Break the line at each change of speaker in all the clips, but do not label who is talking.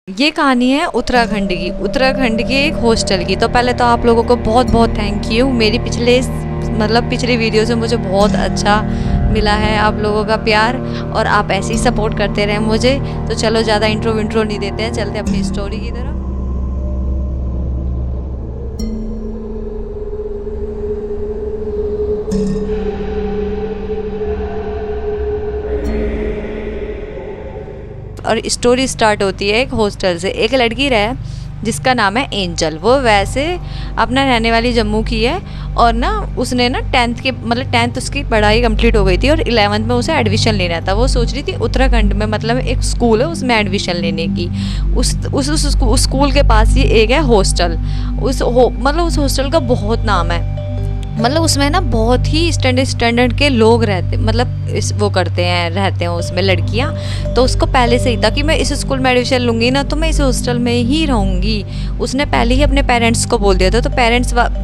ये कहानी है उत्तराखंड की एक हॉस्टल की। तो पहले तो आप लोगों को बहुत बहुत थैंक यू। मेरी पिछली वीडियो से मुझे बहुत अच्छा मिला है आप लोगों का प्यार, और आप ऐसे ही सपोर्ट करते रहें मुझे। तो चलो ज़्यादा इंट्रो नहीं देते हैं, चलते अपनी स्टोरी की तरफ। और स्टोरी स्टार्ट होती है एक हॉस्टल से। एक लड़की रहे जिसका नाम है एंजल। वो वैसे अपना रहने वाली जम्मू की है, और ना उसने ना 10th उसकी पढ़ाई कंप्लीट हो गई थी, और 11th में उसे एडमिशन लेना था। वो सोच रही थी उत्तराखंड में मतलब एक स्कूल है उसमें एडमिशन लेने की। उस स्कूल के पास ही एक है हॉस्टल। उस हॉस्टल का बहुत नाम है। मतलब उसमें ना बहुत ही स्टैंडर्ड के लोग रहते, मतलब रहते हैं उसमें लड़कियां। तो उसको पहले से ही था कि मैं इस स्कूल में एडमिशन लूँगी ना तो मैं इस हॉस्टल में ही रहूँगी। उसने पहले ही अपने पेरेंट्स को बोल दिया था। तो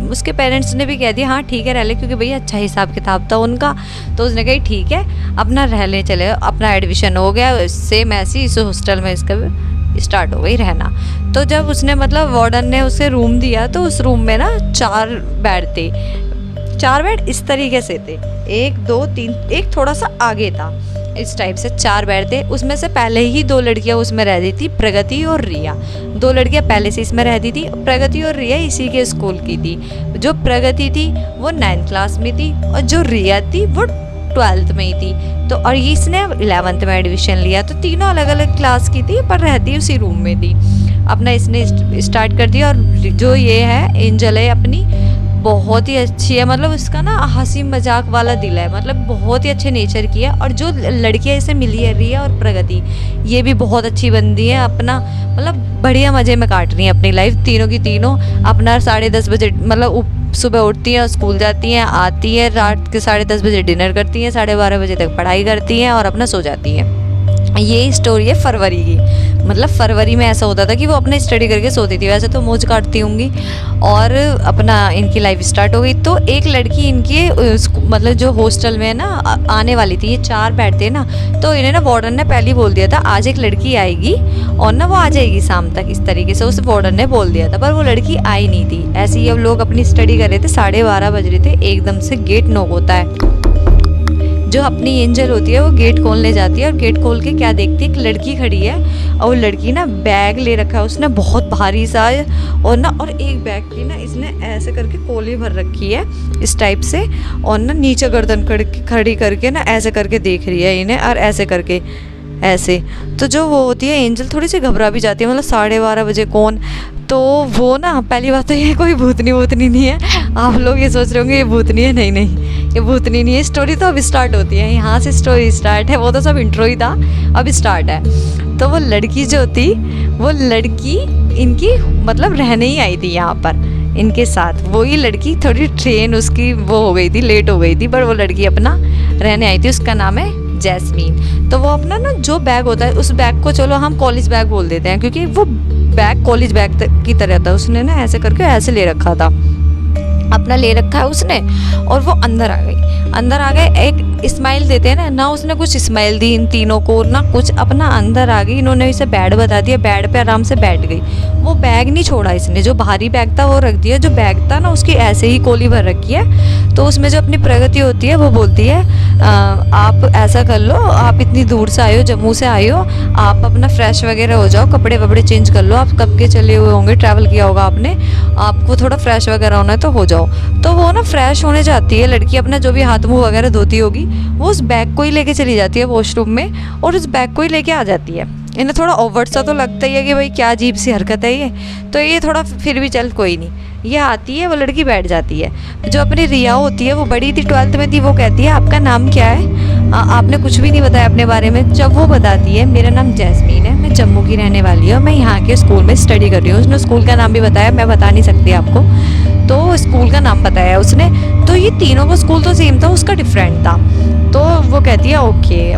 उसके पेरेंट्स ने भी कह दिया हाँ ठीक है रह ले, क्योंकि भैया अच्छा हिसाब किताब था उनका। तो उसने कही ठीक है अपना रह ले, चले अपना एडमिशन हो गया। सेम ऐसे ही इस हॉस्टल में इसका स्टार्ट हो गई रहना। तो जब उसने मतलब वार्डन ने उसे रूम दिया, तो उस रूम में ना 4 बेड थे। 4 बेड इस तरीके से थे, 1 2 3, एक थोड़ा सा आगे था, इस टाइप से 4 बेड थे। उसमें से पहले ही 2 लड़कियां उसमें रहती थी, प्रगति और रिया। 2 लड़कियां पहले से इसमें रहती थी। प्रगति और रिया इसी के स्कूल की थी। जो प्रगति थी वो 9th क्लास में थी, और जो रिया थी वो 12th में ही थी। तो और इसने 11th में एडमिशन लिया। तो तीनों अलग अलग क्लास की थी, पर रहती उसी रूम में थी। अपना इसने स्टार्ट कर दिया। और जो ये है एंजल है अपनी, बहुत ही अच्छी है। मतलब उसका ना हंसी मजाक वाला दिल है, मतलब बहुत ही अच्छे नेचर की है। और जो लड़कियां इसे मिली है रिया और प्रगति, ये भी बहुत अच्छी बंदी है। अपना मतलब बढ़िया मज़े में काट रही हैं अपनी लाइफ तीनों की तीनों। अपना 10:30 बजे मतलब सुबह उठती हैं, स्कूल जाती हैं, आती हैं, रात के 10:30 बजे डिनर करती हैं, 12:30 बजे तक पढ़ाई करती हैं, और अपना सो जाती हैं। ये स्टोरी है फरवरी की। मतलब फरवरी में ऐसा होता था कि वो अपने स्टडी करके सोती थी। वैसे तो मौज काटती होंगी। और अपना इनकी लाइफ स्टार्ट हो गई। तो एक लड़की इनके मतलब जो हॉस्टल में ना आने वाली थी। ये 4 बेड थे ना, तो इन्हें ना वार्डन ने पहले ही बोल दिया था आज एक लड़की आएगी और ना वो आ जाएगी शाम तक, इस तरीके से उस वार्डन ने बोल दिया था। पर वो लड़की आई नहीं थी। ऐसे ही अब लोग अपनी स्टडी कर रहे थे, 12:30 बज रहे थे, एकदम से गेट नॉक होता है। जो अपनी एंजल होती है वो गेट खोलने जाती है, और गेट खोल के क्या देखती है, एक लड़की खड़ी है। और वो लड़की ना बैग ले रखा है उसने बहुत भारी सा, और एक बैग की ना इसने ऐसे करके कोली भर रखी है इस टाइप से। और ना नीचे गर्दन खड़ी करके ना ऐसे करके देख रही है इन्हें, और ऐसे करके ऐसे। तो जो वो होती है एंजल थोड़ी सी घबरा भी जाती है। मतलब 12:30 बजे कौन। तो वो ना पहली बात तो ये कोई भूतनी नहीं है। आप लोग ये सोच रहे होंगे ये भूतनी है, नहीं ये भूतनी नहीं है। स्टोरी तो अब स्टार्ट होती है, यहाँ से स्टोरी स्टार्ट है। वो तो सब इंट्रो ही था, अब स्टार्ट है। तो वो लड़की जो थी, वो लड़की इनकी मतलब रहने ही आई थी यहाँ पर इनके साथ। वही लड़की थोड़ी ट्रेन उसकी वो हो गई थी, लेट हो गई थी, पर वो लड़की अपना रहने आई थी। उसका नाम है जैस्मीन। तो वो अपना ना जो बैग होता है, उस बैग को चलो हम कॉलेज बैग बोल देते हैं, क्योंकि वो बैग कॉलेज बैग की तरह था। उसने ना ऐसे करके ऐसे ले रखा था, अपना ले रखा है उसने। और वो अंदर आ गए एक स्माइल देते हैं ना उसने कुछ स्माइल दी इन तीनों को ना कुछ। अपना अंदर आ गई, इन्होंने इसे बेड बता दिया, बेड पे आराम से बैठ गई। वो बैग नहीं छोड़ा इसने, जो भारी बैग था वो रख दिया। जो बैग था ना उसकी ऐसे ही कोली भर रखी है। तो उसमें जो अपनी प्रगति होती है वो बोलती है आप ऐसा कर लो, आप इतनी दूर से आए हो, जम्मू से आए हो, आप अपना फ्रेश वगैरह हो जाओ, कपड़े वपड़े चेंज कर लो, आप कब के चले हुए होंगे, ट्रैवल किया होगा आपने, आपको थोड़ा फ्रेश वगैरह होना है तो हो जाओ। तो वो ना फ्रेश होने जाती है लड़की, अपना जो भी हाथ मुंह वगैरह धोती होगी, वो उस बैग को ही लेके चली जाती है वॉशरूम में, और उस बैग को ही लेके आ जाती है। इन्हें थोड़ा ओवर सा तो लगता ही है कि भाई क्या अजीब सी हरकत है ये। तो ये थोड़ा फिर भी चल कोई नहीं, ये आती है, वो लड़की बैठ जाती है। जो अपनी रिया होती है वो बड़ी थी, 12th में थी। वो कहती है आपका नाम क्या है, आपने कुछ भी नहीं बताया अपने बारे में। जब वो बताती है मेरा नाम जैस्मीन है, मैं जम्मू की रहने वाली हूँ, मैं यहाँ के स्कूल में स्टडी कर रही हूँ। उसने स्कूल का नाम भी बताया, मैं बता नहीं सकती आपको, तो स्कूल का नाम बताया उसने। तो ये तीनों को स्कूल तो सेम था, उसका डिफरेंट था। तो वो कहती है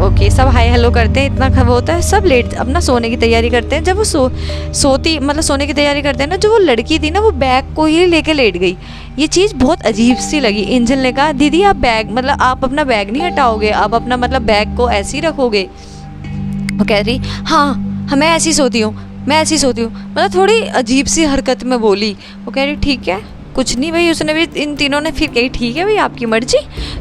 ओके सब हाय हेलो करते हैं, इतना वो होता है, सब लेट अपना सोने की तैयारी करते हैं। जब वो सोती मतलब सोने की तैयारी करते हैं ना, जो वो लड़की थी ना वो बैग को ही लेके लेट गई। ये चीज़ बहुत अजीब सी लगी। एंजल ने कहा दीदी आप बैग मतलब आप अपना बैग नहीं हटाओगे, आप अपना मतलब बैग को ऐसे ही रखोगे। वो कह रही हाँ मैं ऐसी सोती हूँ। मैं ऐसी सोती हूँ, मतलब थोड़ी अजीब सी हरकत में बोली। वो कह रही ठीक है कुछ नहीं भाई। उसने भी, इन तीनों ने फिर कही ठीक है भाई आपकी मर्जी।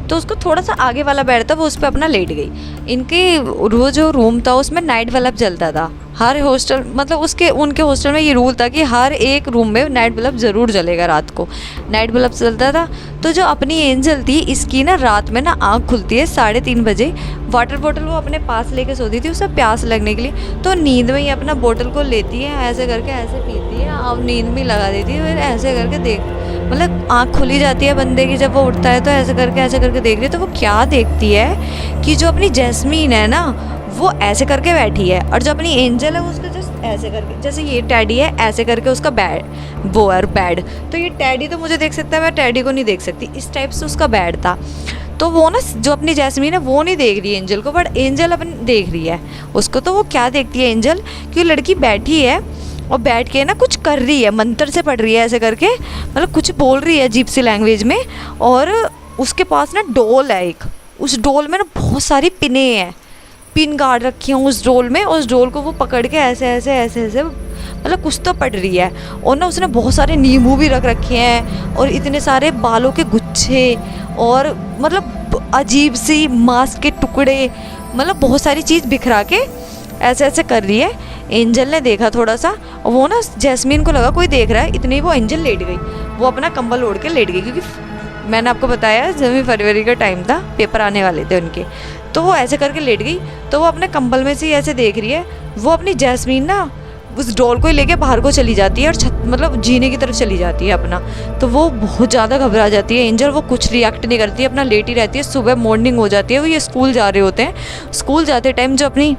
तो उसको थोड़ा सा आगे वाला बेड था वो उस पर अपना लेट गई। इनके वो जो रूम था उसमें नाइट बल्ब जलता था। हर हॉस्टल, मतलब उसके उनके हॉस्टल में ये रूल था कि हर एक रूम में नाइट बल्ब ज़रूर जलेगा, रात को नाइट बल्ब जलता था। तो जो अपनी एंजल थी, इसकी ना रात में ना आँख खुलती है 3:30 बजे। वाटर बॉटल वो अपने पास लेके सोती थी, उसे प्यास लगने के लिए। तो नींद में ही अपना बोतल को लेती है, ऐसे करके ऐसे पीती है, अब नींद में लगा देती है। फिर ऐसे करके देख, मतलब आँख खुली जाती है बंदे की जब वो उठता है, तो ऐसे करके देख रही है। तो वो क्या देखती है कि जो अपनी जैस्मीन है ना वो ऐसे करके बैठी है, और जो अपनी एंजल है वो उसको जस्ट ऐसे करके, जैसे ये टैडी है ऐसे करके उसका बेड वो है बेड। तो ये टैडी तो मुझे देख सकता है, मैं टैडी को नहीं देख सकती। इस टाइप से उसका बेड था। तो वो ना जो अपनी जैस्मीन है वो नहीं देख रही है एंजल को, बट एंजल अपनी देख रही है उसको। तो वो क्या देखती है एंजल कि लड़की बैठी है और बैठ के ना कुछ कर रही है, मंत्र से पढ़ रही है ऐसे करके, मतलब कुछ बोल रही है अजीब सी लैंग्वेज में। और उसके पास ना डोल है एक, उस डोल में ना बहुत सारी पिने हैं, पिन गार्ड रखी हैं उस डोल में। और उस डोल को वो पकड़ के ऐसे ऐसे ऐसे ऐसे मतलब कुछ तो पढ़ रही है। और ना उसने बहुत सारे नींबू भी रख रखे हैं, और इतने सारे बालों के गुच्छे, और मतलब अजीब सी मांस के टुकड़े, मतलब बहुत सारी चीज़ बिखरा के ऐसे ऐसे कर रही है। एंजल ने देखा थोड़ा सा, और वो ना जैस्मीन को लगा कोई देख रहा है, इतने ही वो एंजल लेट गई। वो अपना कंबल ओढ़ के लेट गई, क्योंकि मैंने आपको बताया जनवरी फरवरी का टाइम था, पेपर आने वाले थे उनके। तो वो ऐसे करके लेट गई। तो वो अपने कंबल में से ऐसे देख रही है। वो अपनी जैस्मीन ना उस डॉल को ही लेके बाहर को चली जाती है, और छत मतलब जीने की तरफ चली जाती है अपना। तो वो बहुत ज़्यादा घबरा जाती है एंजल। वो कुछ रिएक्ट नहीं करती है, अपना लेटी रहती है। सुबह मॉर्निंग हो जाती है, वो ये स्कूल जा रहे होते हैं। स्कूल जाते टाइम जो अपनी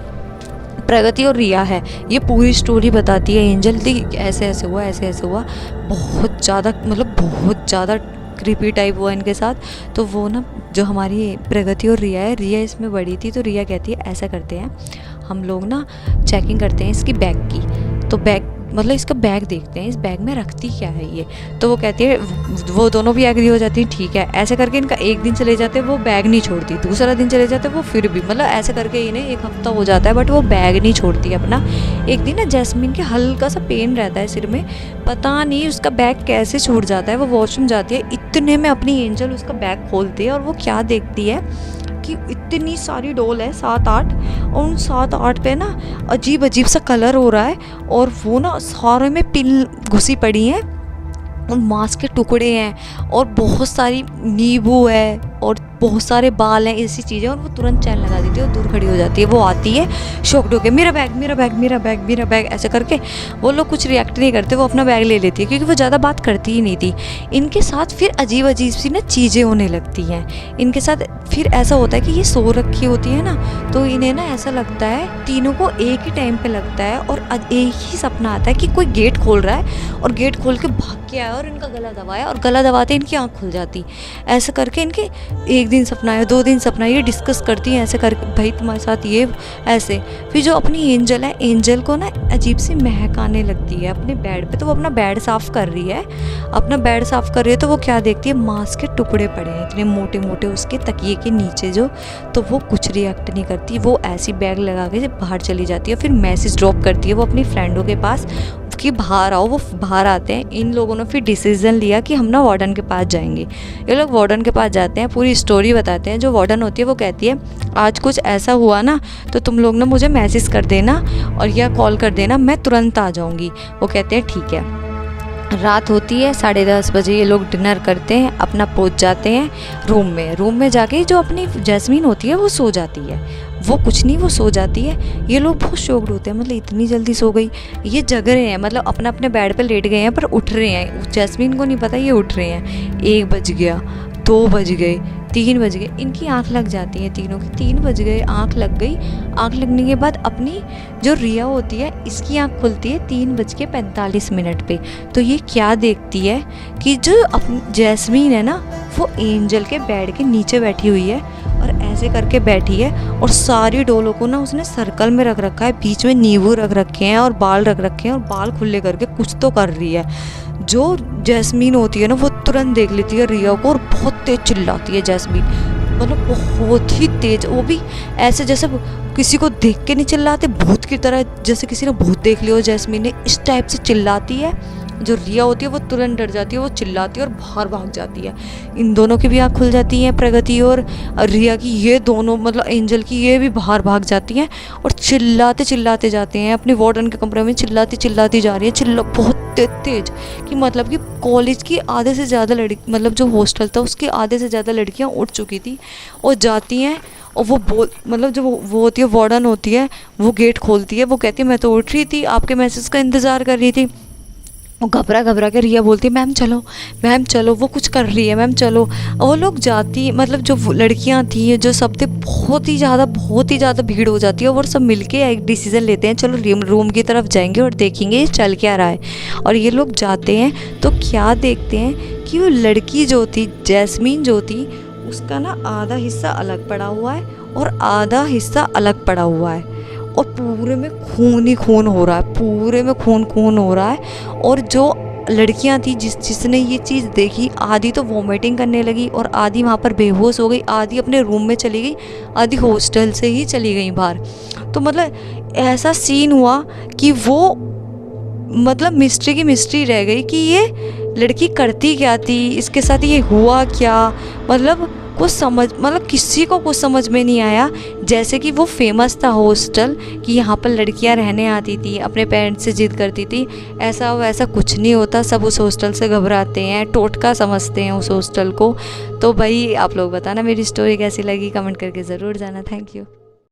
प्रगति और रिया है, ये पूरी स्टोरी बताती है एंजल थी, ऐसे ऐसे हुआ, ऐसे ऐसे हुआ। बहुत ज़्यादा, मतलब बहुत ज़्यादा क्रीपी टाइप हुआ इनके साथ। तो वो ना जो हमारी प्रगति और रिया है, रिया इसमें बड़ी थी, तो रिया कहती है ऐसा करते हैं हम लोग ना चेकिंग करते हैं इसकी बैग की। तो बैग मतलब इसका बैग देखते हैं, इस बैग में रखती क्या है ये। तो वो कहती है, वो दोनों भी एग्री हो जाती है ठीक है। ऐसे करके इनका एक दिन चले जाते हैं, वो बैग नहीं छोड़ती। दूसरा दिन चले जाते हैं, वो फिर भी मतलब ऐसे करके इन्हें 1 हफ्ता हो जाता है, बट वो बैग नहीं छोड़ती अपना। एक दिन ना जैस्मीन के हल्का सा पेन रहता है सिर में, पता नहीं उसका बैग कैसे छूट जाता है। वो वॉशरूम जाती है, इतने में अपनी एंजल उसका बैग खोलती है, और वो क्या देखती है कि इतनी सारी डॉल है 7-8, और उन 7-8 पे ना अजीब अजीब सा कलर हो रहा है, और वो ना सारे में पिन घुसी पड़ी हैं, और मांस के टुकड़े हैं, और बहुत सारी नींबू है, और बहुत सारे बाल हैं, ऐसी चीज़ें। और वो तुरंत चैन लगा देती है और दूर खड़ी हो जाती है। वो आती है शॉक्ड होके, मेरा बैग मेरा बैग मेरा बैग मेरा बैग ऐसे करके। वो लोग कुछ रिएक्ट नहीं करते, वो अपना बैग ले लेती है, क्योंकि वो ज़्यादा बात करती ही नहीं थी। इनके साथ फिर अजीब अजीब सी ना चीज़ें होने लगती हैं इनके साथ। फिर ऐसा होता है कि ये सो रखी होती है ना, तो इन्हें ना ऐसा लगता है, तीनों को एक ही टाइम पे लगता है, और एक ही सपना आता है कि कोई गेट खोल रहा है, और गेट खोल के भाग के आया और इनका गला दबाया, और गला दबाते इनकी आँख खुल जाती। ऐसे करके इनके 1 दिन सपना है, 2 दिन सपना है, ये डिस्कस करती हैं ऐसे करके, भाई तुम्हारे साथ ये ऐसे। फिर जो अपनी एंजल है, एंजल को ना अजीब सी महक आने लगती है अपने बेड पे। तो वो अपना बेड साफ़ कर रही है, अपना बेड साफ़ कर रही है। तो वो क्या देखती है, मांस के टुकड़े पड़े हैं इतने मोटे मोटे उसके तकिए के नीचे जो। तो वो कुछ रिएक्ट नहीं करती, वो ऐसी बैग लगा के बाहर चली जाती है। फिर मैसेज ड्रॉप करती है वो अपनी फ्रेंडों के पास कि बाहर आओ। वो बाहर आते हैं। इन लोगों ने फिर डिसीजन लिया कि हम ना वार्डन के पास जाएंगे। ये लोग वार्डन के पास जाते हैं, पूरी स्टोरी बताते हैं। जो वार्डन होती है वो कहती है आज कुछ ऐसा हुआ ना, तो तुम लोग ना मुझे मैसेज कर देना और या कॉल कर देना, मैं तुरंत आ जाऊँगी। वो कहते हैं ठीक है। रात होती है, 10:30 बजे ये लोग डिनर करते हैं, अपना पहुंच जाते हैं रूम में जाके जो अपनी जैस्मीन होती है वो सो जाती है। वो कुछ नहीं, वो सो जाती है। ये लोग बहुत शॉक्ड होते हैं, मतलब इतनी जल्दी सो गई। ये जग रहे हैं, मतलब अपने अपने बेड पे लेट गए हैं, पर उठ रहे हैं। जैस्मीन को नहीं पता ये उठ रहे हैं। 1 बज गया, 2 बज गए, 3 बज गए, इनकी आंख लग जाती है तीनों की। 3 बज गए, आंख लग गई। आंख लगने के बाद अपनी जो रिया होती है इसकी आंख खुलती है 3:45 पे। तो ये क्या देखती है कि जो अपनी जैस्मीन है ना, वो एंजल के बेड के नीचे बैठी हुई है, और ऐसे करके बैठी है, और सारी डोलों को ना उसने सर्कल में रख रखा है, बीच में नींबू रख रखे हैं और बाल रख रखे हैं, और बाल खुले करके कुछ तो कर रही है। जो जैस्मीन होती है ना, वो तुरंत देख लेती है रिया को, और बहुत तेज चिल्लाती है जैस्मीन, मतलब बहुत ही तेज, वो भी ऐसे जैसे किसी को देख के नहीं चिल्लाते, भूत की तरह, जैसे किसी ने भूत देख लिया हो जैस्मीन ने, इस टाइप से चिल्लाती है। जो रिया होती है वो तुरंत डर जाती है, वो चिल्लाती है और बाहर भाग जाती है। इन दोनों की भी आँख खुल जाती है, प्रगति और रिया की, ये दोनों मतलब एंजल की, ये भी बाहर भाग जाती हैं और चिल्लाते चिल्लाते जाते हैं अपने वार्डन के कमरे में, चिल्लाती चिल्लाती जा रही है, चिल्ला बहुत तेज कि मतलब कि कॉलेज की आधे से ज़्यादा लड़की, मतलब जो हॉस्टल था उसकी आधे से ज़्यादा लड़कियां उठ चुकी थी और जाती हैं। और वो बोल मतलब जो वो होती है, वार्डन होती है, वो गेट खोलती है, वो कहती है मैं तो उठ रही थी, आपके मैसेज का इंतज़ार कर रही थी। वो घबरा घबरा के रिया बोलती है मैम चलो, मैम चलो, वो कुछ कर रही है, मैम चलो। और वो लोग जाती, मतलब जो लड़कियां थी, जो सब थे, बहुत ही ज़्यादा भीड़ हो जाती है और सब मिलके एक डिसीज़न लेते हैं, चलो रूम की तरफ जाएंगे और देखेंगे ये चल क्या रहा है। और ये लोग जाते हैं तो क्या देखते हैं कि वो लड़की जो थी, जैस्मीन जो थी, उसका ना आधा हिस्सा अलग पड़ा हुआ है और आधा हिस्सा अलग पड़ा हुआ है और पूरे में खून ही खून हो रहा है, पूरे में खून खून हो रहा है। और जो लड़कियां थी जिसने ये चीज़ देखी, आधी तो वॉमिटिंग करने लगी और आधी वहाँ पर बेहोश हो गई, आधी अपने रूम में चली गई, आधी हॉस्टल से ही चली गई बाहर। तो मतलब ऐसा सीन हुआ कि वो मतलब मिस्ट्री की मिस्ट्री रह गई कि ये लड़की करती क्या थी, इसके साथ ये हुआ क्या, मतलब कुछ समझ, मतलब किसी को कुछ समझ में नहीं आया। जैसे कि वो फेमस था हॉस्टल कि यहाँ पर लड़कियाँ रहने आती थी, अपने पेरेंट्स से जिद करती थी, ऐसा वैसा कुछ नहीं होता, सब उस हॉस्टल से घबराते हैं, टोटका समझते हैं उस हॉस्टल को। तो भाई आप लोग बताना मेरी स्टोरी कैसी लगी, कमेंट करके ज़रूर जाना। Thank you.